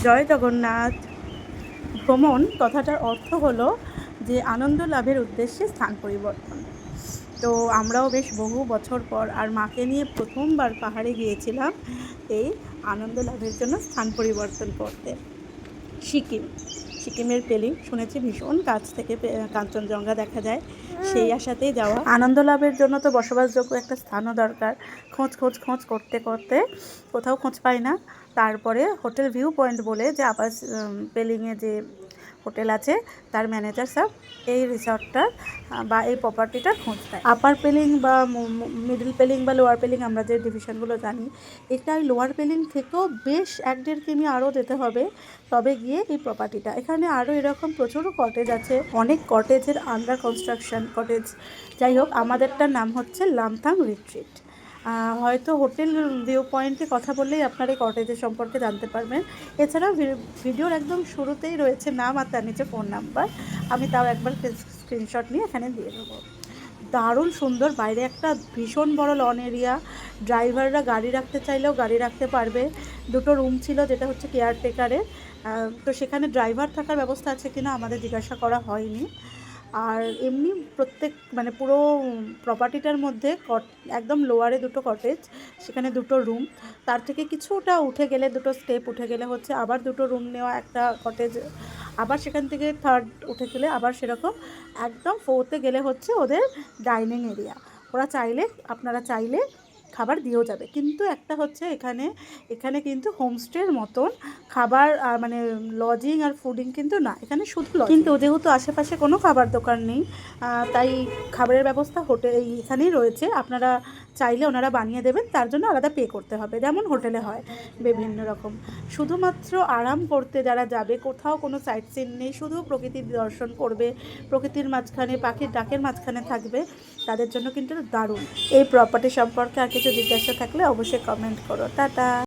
জয় জগন্নাথ। ভ্রমণ কথাটার অর্থ হলো যে আনন্দ লাভের উদ্দেশ্যে স্থান পরিবর্তন। তো আমরাও বেশ বহু বছর পর আর মাকে নিয়ে প্রথমবার পাহাড়ে গিয়েছিলাম এই আনন্দ লাভের জন্য স্থান পরিবর্তন করতে। সিকিমের পেলিং শুনেছি ভীষণ কাছ থেকে কাঞ্চনজঙ্ঘা দেখা যায়, সেই আশাতেই যাওয়া। আনন্দ লাভের জন্য তো বসবাসযোগ্য একটা স্থানও দরকার। খোঁজ করতে করতে কোথাও খোঁজ পাই না। তারপরে হোটেল ভিউ পয়েন্ট বলে যে আবাস পেলিংয়ে যে হোটেল আছে, তার ম্যানেজার সাহেব এই রিসর্টটার বা এই প্রপার্টিটার খোঁজ দেয়। আপার পেলিং বা মিডল পেলিং বা লোয়ার পেলিং আমরা যে ডিভিশনগুলো জানি, এটা ওই লোয়ার পেলিং থেকেও বেশ 1-1.5 কিমি আরও যেতে হবে, তবে গিয়ে এই প্রপার্টিটা। এখানে আরও এরকম প্রচুর কটেজ আছে, অনেক কটেজের আন্ডার কনস্ট্রাকশন কটেজ। যাই হোক, আমাদেরটার নাম হচ্ছে লামথাং রিট্রিট। হয়তো হোটেল ভিউ পয়েন্টে কথা বললেই আপনার এই কটেজের সম্পর্কে জানতে পারবেন। এছাড়াও ভিডিওর একদম শুরুতেই রয়েছে নাম আর তার নিচে ফোন নাম্বার। আমি তাও একবার স্ক্রিনশট নিয়ে এখানে দিয়ে দেবো। দারুণ সুন্দর, বাইরে একটা ভীষণ বড় লন এরিয়া। ড্রাইভাররা গাড়ি রাখতে চাইলেও গাড়ি রাখতে পারবে। 2টো রুম ছিল, যেটা হচ্ছে কেয়ারটেকারের। তো সেখানে ড্রাইভার থাকার ব্যবস্থা আছে কিনা আমাদের জিজ্ঞাসা করা হয়নি। আর এমনি প্রত্যেক মানে পুরো প্রপার্টিটার মধ্যে একদম লোয়ারে 2টো কটেজ, সেখানে 2টো রুম। তার থেকে কিছুটা উঠে গেলে 2টো স্টেপ উঠে গেলে হচ্ছে আবার 2টো রুম নেওয়া একটা কটেজ। আবার সেখান থেকে 3rd উঠে গেলে আবার সেরকম একদম 4th গেলে হচ্ছে ওদের ডাইনিং এরিয়া। আপনারা চাইলে খাবার দিয়েও যাবে, কিন্তু একটা হচ্ছে এখানে কিন্তু হোমস্টের মতন খাবার মানে লজিং আর ফুডিং কিন্তু না, এখানে শুধু কিন্তু যেহেতু আশেপাশে কোনো খাবার দোকান নেই, তাই খাবারের ব্যবস্থা এখানেই রয়েছে। আপনারা চাইলে ওনারা বানিয়ে দেবেন, তার জন্য আলাদা পে করতে হবে, যেমন হোটেলে হয় বিভিন্ন রকম। শুধুমাত্র আরাম করতে যারা যাবে, কোথাও কোনো সাইট সিন নেই, শুধু প্রকৃতির দর্শন করবে, প্রকৃতির মাঝখানে পাখির ডাকের মাঝখানে থাকবে, তাদের জন্য কিন্তু দারুণ। এই প্রপার্টি সম্পর্কে আর কিছু জিজ্ঞাসা থাকলে অবশ্যই কমেন্ট করো। টাটা।